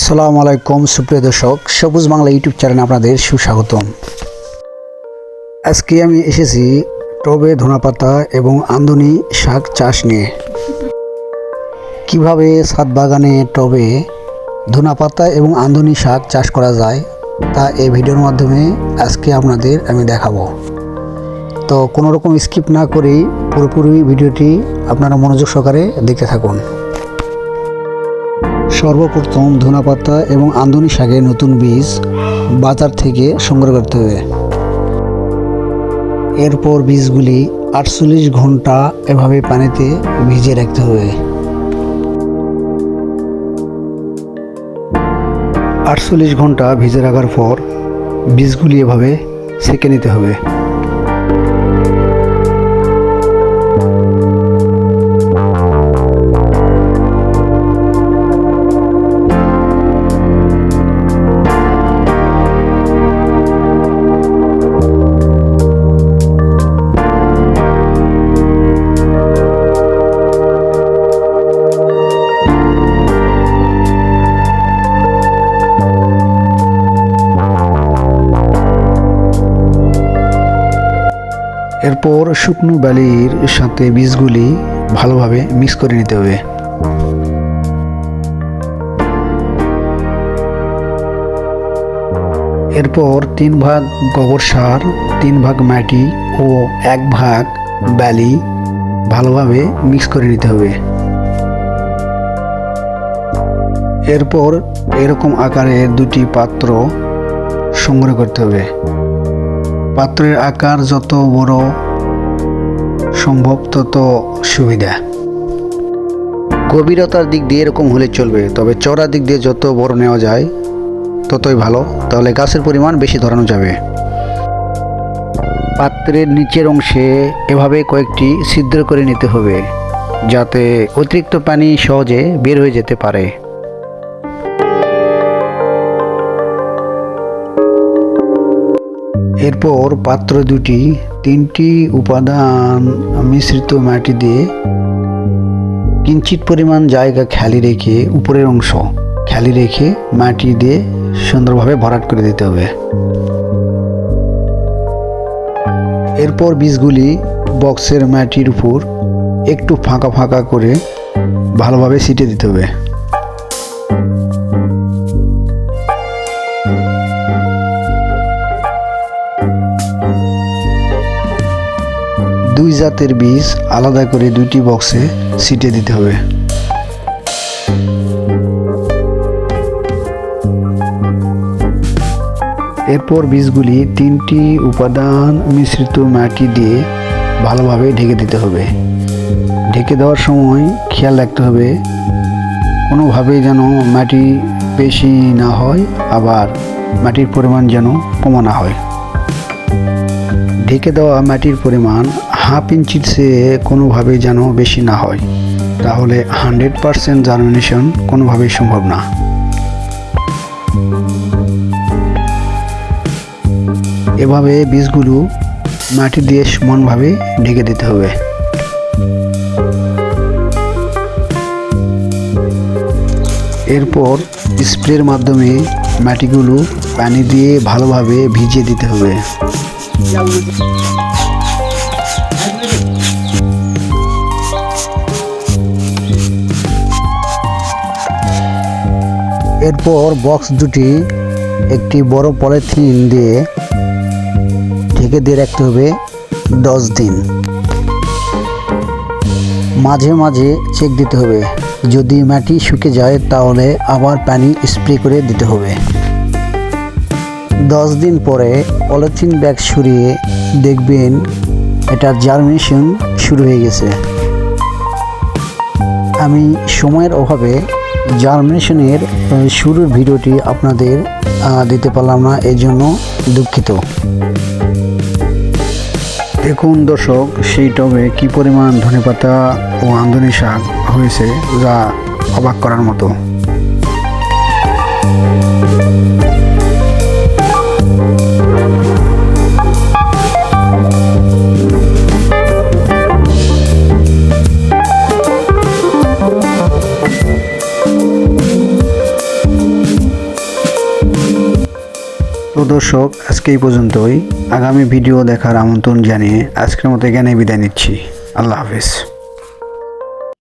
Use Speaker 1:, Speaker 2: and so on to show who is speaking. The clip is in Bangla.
Speaker 1: আসসালামু আলাইকুম সুপ্রিয় দর্শক, সবুজ বাংলা ইউটিউব চ্যানেলে আপনাদের সুস্বাগতম। আজকে আমি এসেছি টবে ধনেপাতা এবং আমদনি শাক চাষ নিয়ে। কিভাবে ছাদ বাগানে টবে ধনেপাতা এবং আমদনি শাক চাষ করা যায় তা এই ভিডিওর মাধ্যমে আজকে আপনাদের আমি দেখাবো। তো কোনো রকম স্কিপ না করেই পুরোপুরি ভিডিওটি আপনারা মনোযোগ সহকারে দেখতে থাকুন। সর্বপ্রথম ধনেপাতা এবং আমদনি শাকের নতুন বীজ বাজার থেকে সংগ্রহ করতে হবে। এরপর বীজগুলি 48 ঘন্টা এভাবে পানিতে ভিজিয়ে রাখতে হবে। 48 ঘন্টা ভিজে রাখার পর বীজগুলি এভাবে সেঁকে নিতে হবে। এরপর শুকনো বালির সাথে বীজগুলি ভালোভাবে মিক্স করে নিতে হবে। এরপর 3 ভাগ গোবর সার, 3 ভাগ মাটি ও 1 ভাগ বালি ভালোভাবে মিক্স করে নিতে হবে। এরপর এরকম আকারের 2টি পাত্র সংগ্রহ করতে হবে। পাত্রের আকার যত বড় সম্ভব তত সুবিধা। গভীরতার দিক দিয়ে এরকম হলে চলবে, তবে চওড়ার দিক দিয়ে যত বড় নেওয়া যায় ততই ভালো, তাহলে গাছের পরিমাণ বেশি ধরানো যাবে। পাত্রের নিচের অংশে এভাবে কয়েকটি ছিদ্র করে নিতে হবে, যাতে অতিরিক্ত পানি সহজে বের হয়ে যেতে পারে। এরপর পাত্র দুটি 3টি উপাদান মিশ্রিত মাটি দিয়ে কিঞ্চিত পরিমাণ জায়গা খালি রেখে উপরের অংশ খালি রেখে মাটি দিয়ে সুন্দরভাবে ভরাট করে দিতে হবে। এরপর বীজগুলি বক্সের মাটির উপর একটু ফাঁকা ফাঁকা করে ভালোভাবে ছিটিয়ে দিতে হবে। দুই জাতের বীজ আলাদা করে 2টি বক্সে ছিটিয়ে দিতে হবে। এরপর বীজগুলি 3টি উপাদান মিশ্রিত মাটি দিয়ে ভালোভাবে ঢেকে দিতে হবে। ঢেকে দেওয়ার সময় খেয়াল রাখতে হবে কোনোভাবেই যেন মাটি বেশি না হয়, আবার মাটির পরিমাণ যেন কম না হয়। ঢেকে দেওয়া মাটির পরিমাণ 1/2 ইঞ্চির চেয়ে কোনোভাবেই যেন বেশি না হয়, তাহলে 100% জার্মিনেশন কোনোভাবেই সম্ভব না। এভাবে বীজগুলো মাটি দিয়ে সমানভাবে ঢেকে দিতে হবে। এরপর স্প্রের মাধ্যমে মাটিগুলো পানি দিয়ে ভালোভাবে ভিজিয়ে দিতে হবে। এরপর বক্স দুটি একটি বড় পলিথিন দিয়ে ঢেকে দিয়ে রাখতে হবে 10 দিন। মাঝে মাঝে চেক দিতে হবে, যদি মাটি শুকিয়ে যায় তাহলে আবার পানি স্প্রে করে দিতে হবে। 10 দিন পরে পলিথিন ব্যাগ সরিয়ে দেখবেন এটার জার্মিনেশন শুরু হয়ে গেছে। আমি সময়ের অভাবে জার্মিনেশনের শুরুর ভিডিওটি আপনাদের দিতে পারলাম না, এই জন্য দুঃখিত। দেখুন দর্শক, সেই টবে কি পরিমাণ ধনেপাতা ও আমদনি শাক হয়েছে, যা অবাক করার মতো। তো দর্শক, আজকে এই পর্যন্তই। আগামী ভিডিও দেখার আমন্ত্রণ জানিয়ে আজকের মতো এখানে বিদায় নিচ্ছি। আল্লাহ হাফেজ।